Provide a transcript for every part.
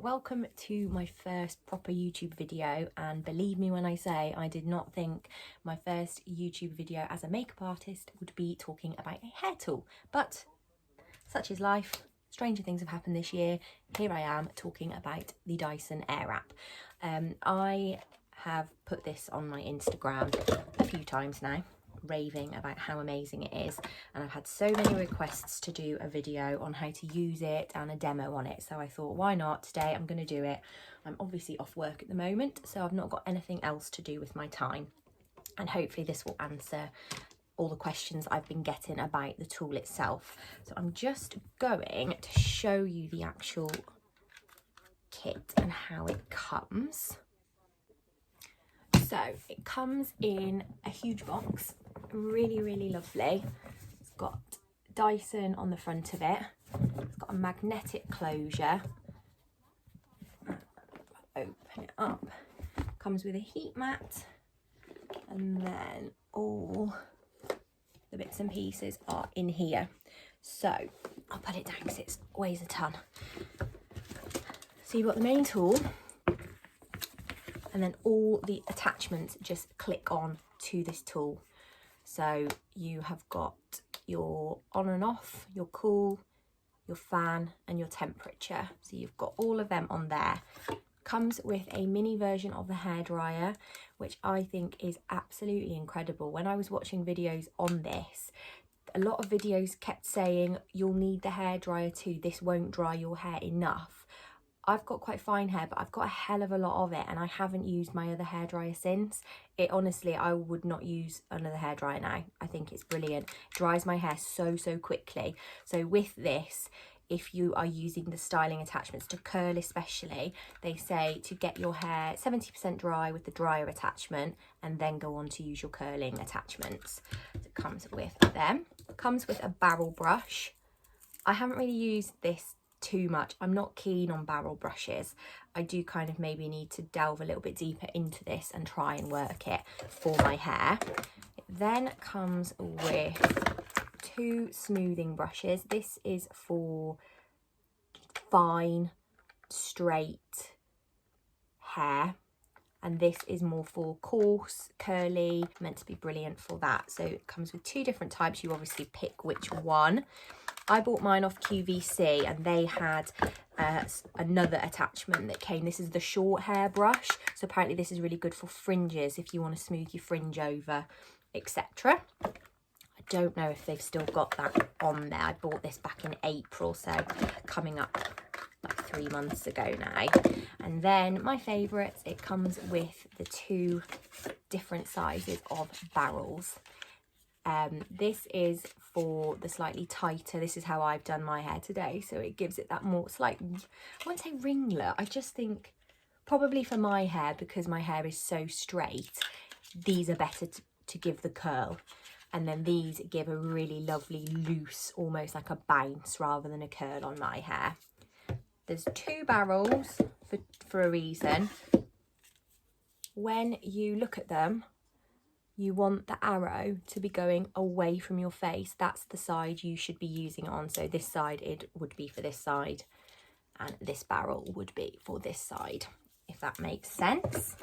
Welcome to my first proper YouTube video, and believe me when I say I did not think my first YouTube video as a makeup artist would be talking about a hair tool, but such is life. Stranger things have happened this year. Here I am talking about the Dyson Airwrap. I have put this on my Instagram a few times now, raving about how amazing it is, and I've had so many requests to do a video on how to use it and a demo on it, so I thought, why not? Today I'm going to do it. I'm obviously off work at the moment, so I've not got anything else to do with my time, and hopefully this will answer all the questions I've been getting about the tool itself. So I'm just going to show you the actual kit and how it comes. So it comes in a huge box, really lovely. It's got Dyson on the front of it. It's got a magnetic closure. Open it up. Comes with a heat mat, and then all the bits and pieces are in here. So I'll put it down because it weighs a ton. So you've got the main tool, and then all the attachments just click on to this tool. So you have got your on and off, your cool, your fan and your temperature. So you've got all of them on there. Comes with a mini version of the hairdryer, which I think is absolutely incredible. When I was watching videos on this, a lot of videos kept saying you'll need the hairdryer too, this won't dry your hair enough. I've got quite fine hair, but I've got a hell of a lot of it, and I haven't used my other hairdryer since. It honestly, I would not use another hairdryer now. I think it's brilliant. It dries my hair so quickly. So with this, if you are using the styling attachments to curl especially, they say to get your hair 70% dry with the dryer attachment and then go on to use your curling attachments. So it comes with them. It comes with a barrel brush. I haven't really used this too much. I'm not keen on barrel brushes. I do kind of maybe need to delve a little bit deeper into this and try and work it for my hair. It then comes with two smoothing brushes. This is for fine straight hair, and this is more for coarse curly, meant to be brilliant for that. So it comes with two different types. You obviously pick which one. I bought mine off QVC, and they had another attachment that came. This is the short hair brush, so apparently this is really good for fringes if you want to smooth your fringe over, etc. I don't know if they've still got that on there. I bought this back in April, so coming up like 3 months ago now. And then my favourites, it comes with the two different sizes of barrels. This is for the slightly tighter. This is how I've done my hair today, so it gives it that more slight, I won't say ringlet, I just think probably for my hair, because my hair is so straight, these are better to give the curl, and then these give a really lovely loose, almost like a bounce rather than a curl on my hair. There's two barrels for a reason. When you look at them, you want the arrow to be going away from your face. That's the side you should be using it on. So this side, it would be for this side, and this barrel would be for this side, if that makes sense.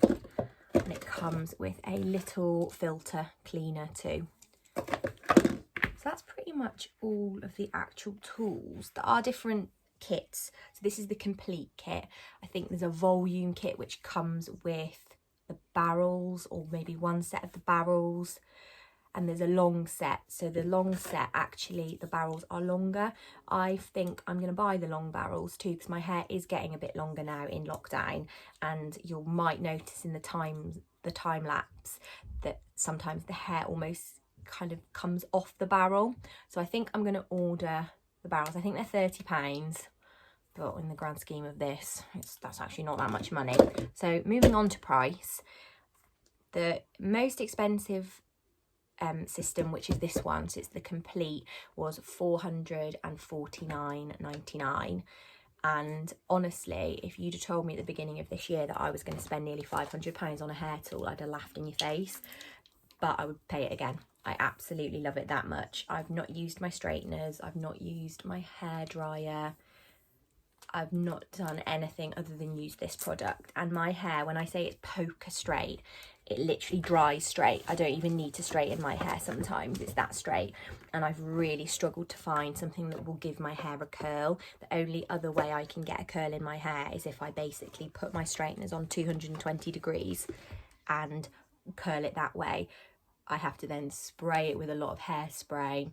And it comes with a little filter cleaner too. So that's pretty much all of the actual tools. There are different kits. So this is the complete kit. I think there's a volume kit which comes with the barrels, or maybe one set of the barrels, and there's a long set. So the long set, actually the barrels are longer. I think I'm going to buy the long barrels too, because my hair is getting a bit longer now in lockdown, and you might notice in the time lapse that sometimes the hair almost kind of comes off the barrel. So I think I'm going to order the barrels. I think they're £30, but in the grand scheme of this, that's actually not that much money. So moving on to price, the most expensive system, which is this one, so it's the complete, was £449.99. And honestly, if you'd have told me at the beginning of this year that I was going to spend nearly £500 on a hair tool, I'd have laughed in your face, but I would pay it again. I absolutely love it that much. I've not used my straighteners, I've not used my hairdryer. I've not done anything other than use this product, and my hair, when I say it's poker straight, it literally dries straight. I don't even need to straighten my hair sometimes, it's that straight. And I've really struggled to find something that will give my hair a curl. The only other way I can get a curl in my hair is if I basically put my straighteners on 220 degrees and curl it that way. I have to then spray it with a lot of hairspray,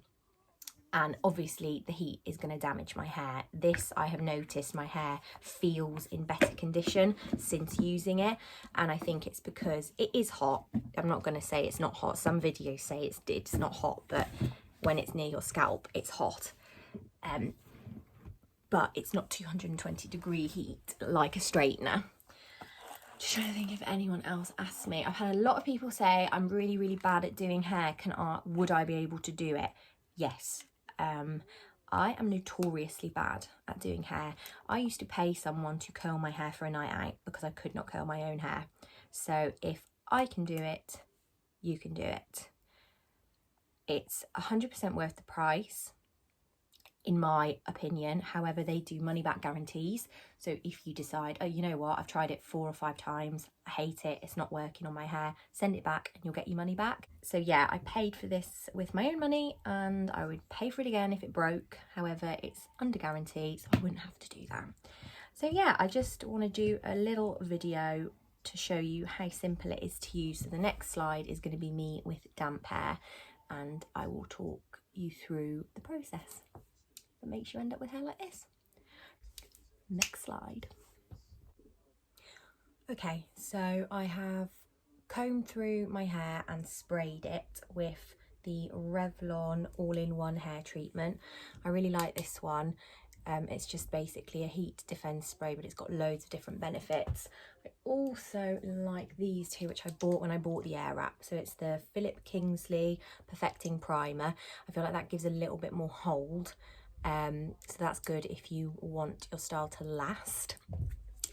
and obviously the heat is going to damage my hair. This, I have noticed my hair feels in better condition since using it, and I think it's because it is hot. I'm not going to say it's not hot. Some videos say it's not hot, but when it's near your scalp it's hot. But it's not 220 degree heat like a straightener. Just trying to think if anyone else asked me. I've had a lot of people say I'm really, really bad at doing hair. Would I be able to do it? Yes. I am notoriously bad at doing hair. I used to pay someone to curl my hair for a night out because I could not curl my own hair. So if I can do it, you can do it. It's 100% worth the price, in my opinion. However, they do money back guarantees. So if you decide, oh, you know what, I've tried it 4 or 5 times, I hate it, it's not working on my hair, send it back and you'll get your money back. So yeah, I paid for this with my own money and I would pay for it again if it broke. However, it's under guarantee, so I wouldn't have to do that. So yeah, I just want to do a little video to show you how simple it is to use. So the next slide is going to be me with damp hair, and I will talk you through the process that makes you end up with hair like this. Next slide. Okay, so I have combed through my hair and sprayed it with the Revlon all-in-one hair treatment. I really like this one. It's just basically a heat defense spray, but it's got loads of different benefits. I also like these two, which I bought when I bought the Airwrap. So it's the Philip Kingsley Perfecting Primer. I feel like that gives a little bit more hold. So that's good if you want your style to last.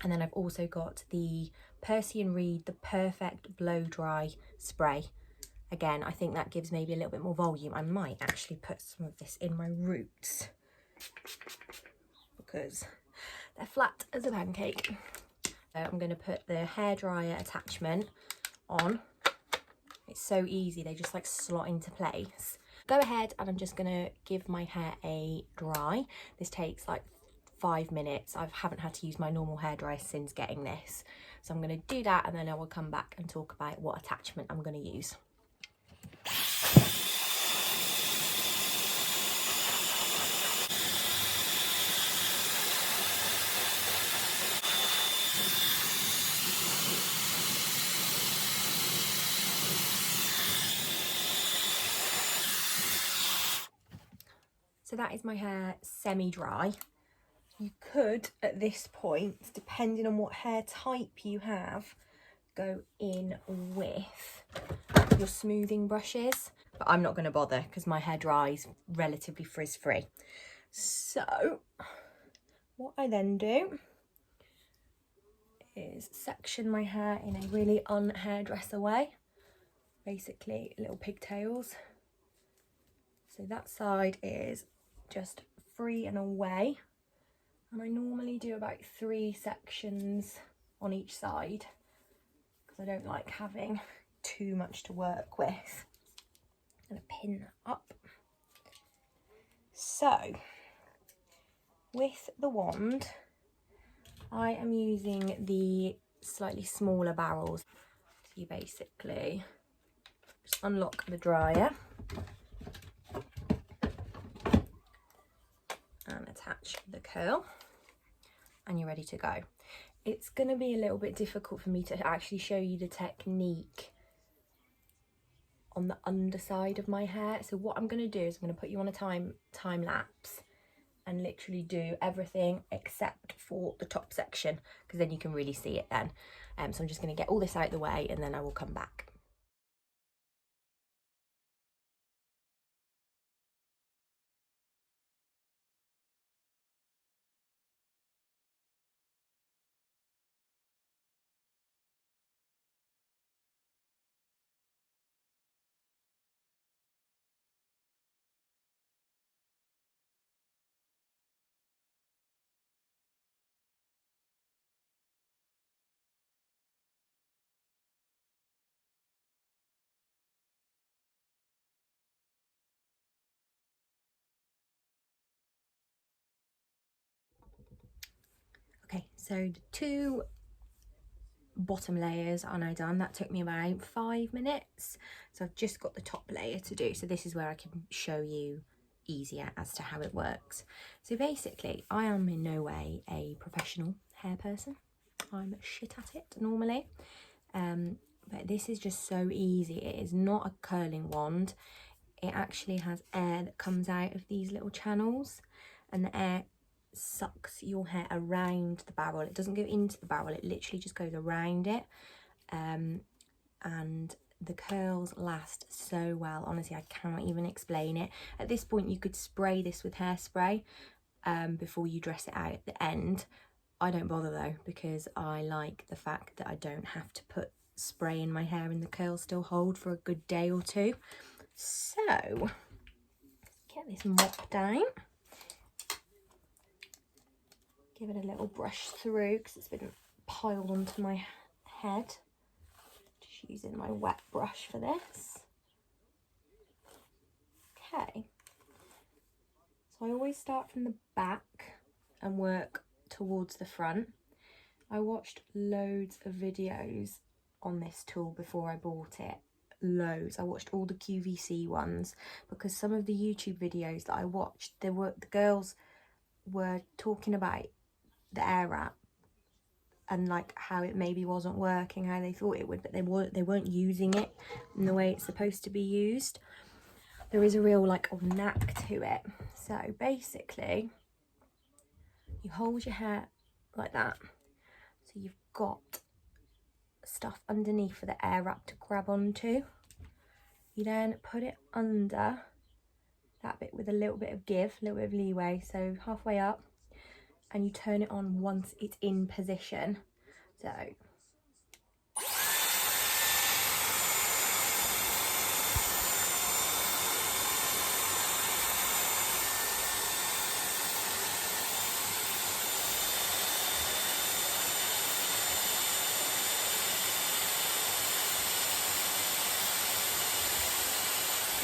And then I've also got the Percy & Reed, the Perfect Blow Dry Spray. Again, I think that gives maybe a little bit more volume. I might actually put some of this in my roots because they're flat as a pancake. So I'm going to put the hairdryer attachment on. It's so easy, they just like slot into place. Go ahead and I'm just going to give my hair a dry. This takes like 5 minutes. I haven't had to use my normal hairdryer since getting this. So I'm going to do that and then I will come back and talk about what attachment I'm going to use. So that is my hair semi-dry. You could, at this point, depending on what hair type you have, go in with your smoothing brushes. But I'm not going to bother because my hair dries relatively frizz-free. So what I then do is section my hair in a really un-hairdresser way. Basically, little pigtails. So that side is just free and away. And I normally do about 3 sections on each side because I don't like having too much to work with. I'm going to pin that up. So with the wand, I am using the slightly smaller barrels. So you basically just unlock the dryer and attach the curl and you're ready to go. It's going to be a little bit difficult for me to actually show you the technique on the underside of my hair. So what I'm going to do is I'm going to put you on a time lapse and literally do everything except for the top section because then you can really see it then. So I'm just going to get all this out of the way and then I will come back. So the 2 bottom layers are now done. That took me about 5 minutes. So I've just got the top layer to do. So this is where I can show you easier as to how it works. So basically, I am in no way a professional hair person. I'm shit at it normally. But this is just so easy. It is not a curling wand. It actually has air that comes out of these little channels, and the air sucks your hair around the barrel. It doesn't go into the barrel, it literally just goes around it. And the curls last so well. Honestly, I cannot even explain it. At this point, you could spray this with hairspray before you dress it out at the end. I don't bother though, because I like the fact that I don't have to put spray in my hair and the curls still hold for a good day or two. So, get this mop down. Give it a little brush through because it's been piled onto my head. Just using my wet brush for this. Okay. So I always start from the back and work towards the front. I watched loads of videos on this tool before I bought it. Loads. I watched all the QVC ones because some of the YouTube videos that I watched, the girls were talking about the Airwrap and like how it maybe wasn't working how they thought it would, but they weren't using it in the way it's supposed to be used. There is a real like knack to it. So basically, you hold your hair like that, so you've got stuff underneath for the Airwrap to grab onto. You then put it under that bit with a little bit of give, a little bit of leeway, so halfway up, and you turn it on once it's in position. So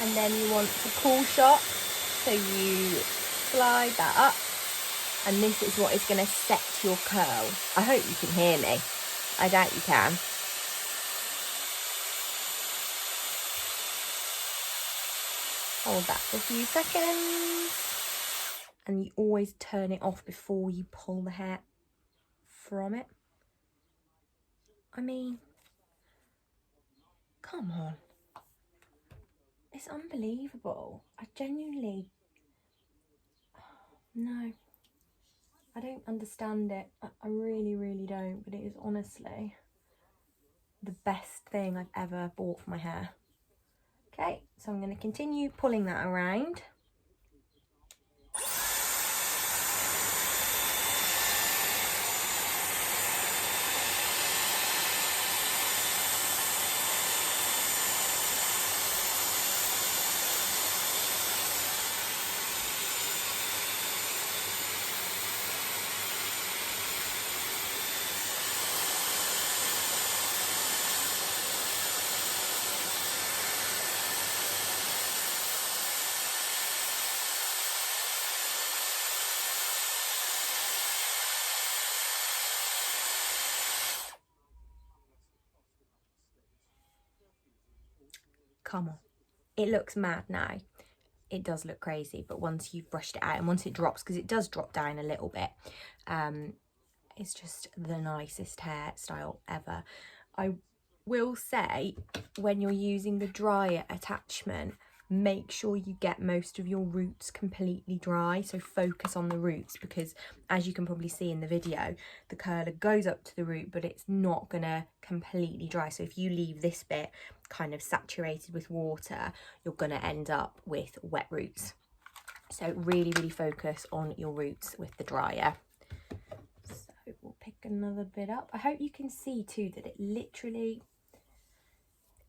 and then you want the cool shot, so you slide that up, and this is what is going to set your curl. I hope you can hear me. I doubt you can. Hold that for a few seconds, and you always turn it off before you pull the hair from it. I mean, come on. It's unbelievable. I genuinely, no, I don't understand it. I really, really don't. But it is honestly the best thing I've ever bought for my hair. Okay, so I'm going to continue pulling that around. Come on, it looks mad now. It does look crazy, but once you've brushed it out and once it drops, because it does drop down a little bit, it's just the nicest hairstyle ever. I will say, when you're using the dryer attachment, make sure you get most of your roots completely dry. So focus on the roots, because as you can probably see in the video, the curler goes up to the root, but it's not gonna completely dry. So if you leave this bit kind of saturated with water, you're gonna end up with wet roots. So really, really focus on your roots with the dryer. So we'll pick another bit up. I hope you can see too that it literally,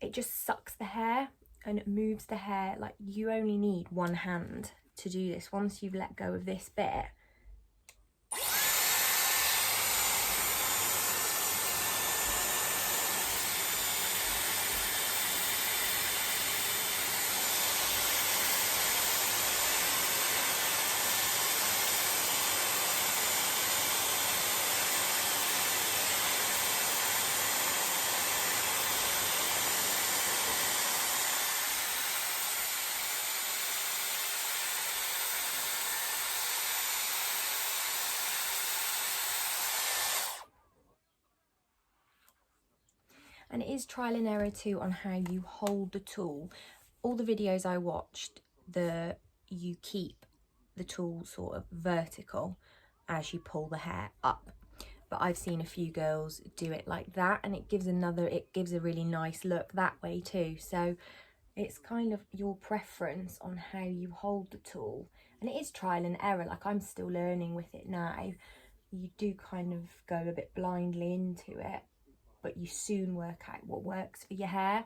it just sucks the hair and it moves the hair. Like, you only need one hand to do this. Once you've let go of this bit, And it is trial and error too on how you hold the tool. All the videos I watched, you keep the tool sort of vertical as you pull the hair up. But I've seen a few girls do it like that, and it gives a really nice look that way too. So it's kind of your preference on how you hold the tool. And it is trial and error, like I'm still learning with it now. You do kind of go a bit blindly into it, but you soon work out what works for your hair.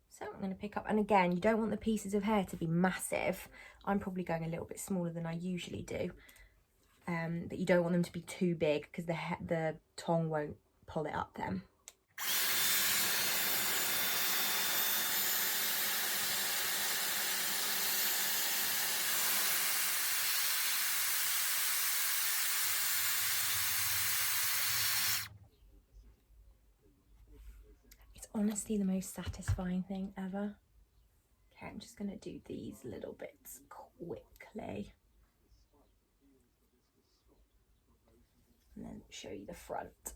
So I'm going to pick up, and again, you don't want the pieces of hair to be massive. I'm probably going a little bit smaller than I usually do. But you don't want them to be too big because the tong won't pull it up then. It's honestly the most satisfying thing ever. Okay, I'm just going to do these little bits quickly. And then show you the front.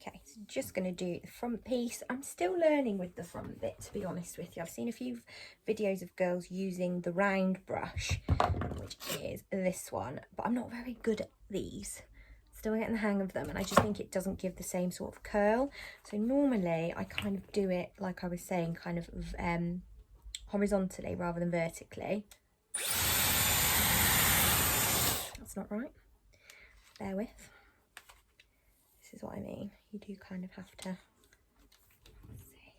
Okay, so just going to do the front piece. I'm still learning with the front bit, to be honest with you. I've seen a few videos of girls using the round brush, which is this one, but I'm not very good at these. Still getting the hang of them, and I just think it doesn't give the same sort of curl. So normally I kind of do it, like I was saying, kind of horizontally rather than vertically. That's not right. Bear with. This is what I mean. You do kind of have to, let's see.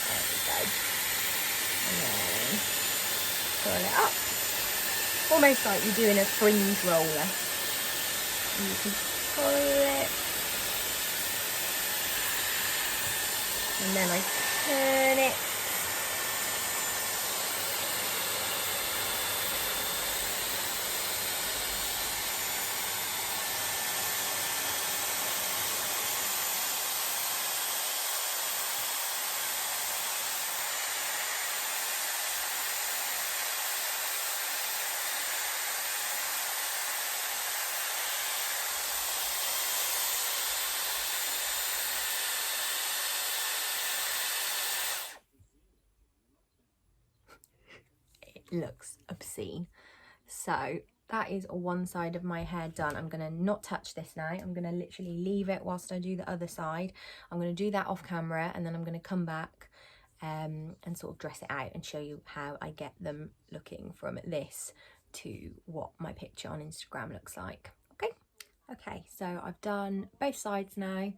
There we go. And then curl it up. Almost like you're doing a fringe roller. And you can pull it. And then I turn it. Looks obscene. So that is one side of my hair done. I'm going to not touch this now. I'm going to literally leave it whilst I do the other side. I'm going to do that off camera, and then I'm going to come back and sort of dress it out and show you how I get them looking from this to what my picture on Instagram looks like. Okay, so I've done both sides now.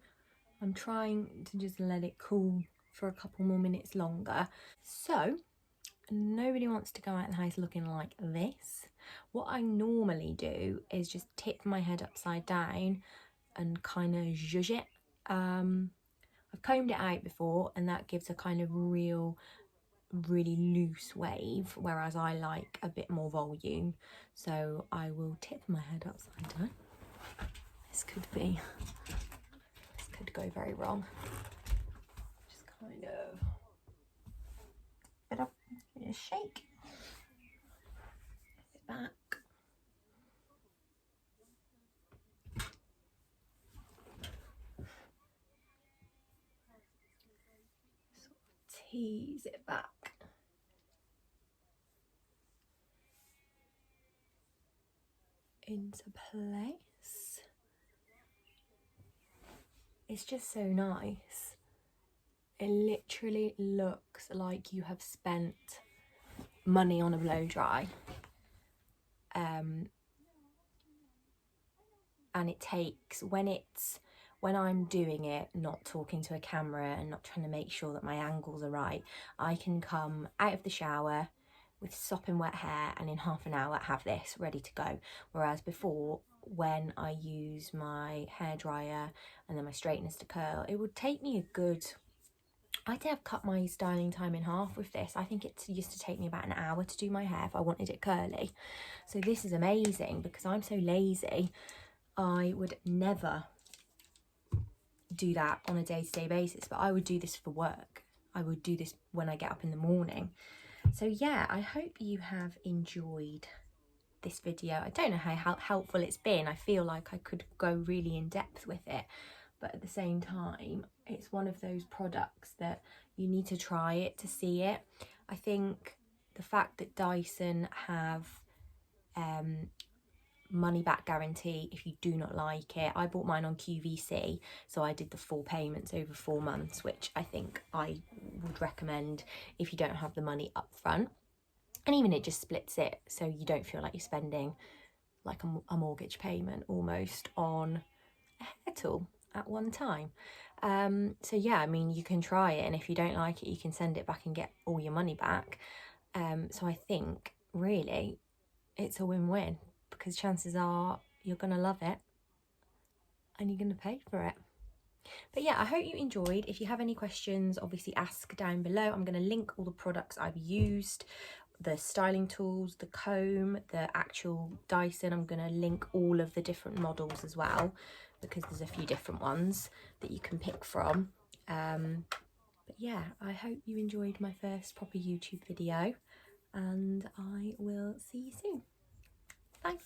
I'm trying to just let it cool for a couple more minutes longer. So nobody wants to go out the house looking like this. What I normally do is just tip my head upside down and kind of zhuzh it. I've combed it out before, and that gives a kind of really loose wave, whereas I like a bit more volume. So I will tip my head upside down. This could go very wrong. Just kind of a shake it back. Sort of tease it back. into place. It's just so nice. It literally looks like you have spent money on a blow dry. And it takes, when I'm doing it, not talking to a camera and not trying to make sure that my angles are right, I can come out of the shower with sopping wet hair and in half an hour have this ready to go. Whereas before, when I use my hairdryer and then my straighteners to curl, it would take me a good, I'd have cut my styling time in half with this. I think it used to take me about an hour to do my hair if I wanted it curly. So this is amazing because I'm so lazy. I would never do that on a day-to-day basis, but I would do this for work. I would do this when I get up in the morning. So yeah, I hope you have enjoyed this video. I don't know how helpful it's been. I feel like I could go really in depth with it, but at the same time, it's one of those products that you need to try it to see it. I think the fact that Dyson have money back guarantee if you do not like it. I bought mine on QVC, so I did the full payments over 4 months, which I think I would recommend if you don't have the money up front. And even it just splits it, so you don't feel like you're spending like a mortgage payment almost on a hair tool at one time. So yeah, I mean, you can try it, and if you don't like it, you can send it back and get all your money back. So I think really it's a win-win, because chances are you're going to love it and you're going to pay for it. But yeah, I hope you enjoyed. If you have any questions, obviously ask down below. I'm going to link all the products I've used, the styling tools, the comb, the actual Dyson. I'm going to link all of the different models as well, because there's a few different ones that you can pick from. But yeah, I hope you enjoyed my first proper YouTube video, and I will see you soon. Bye.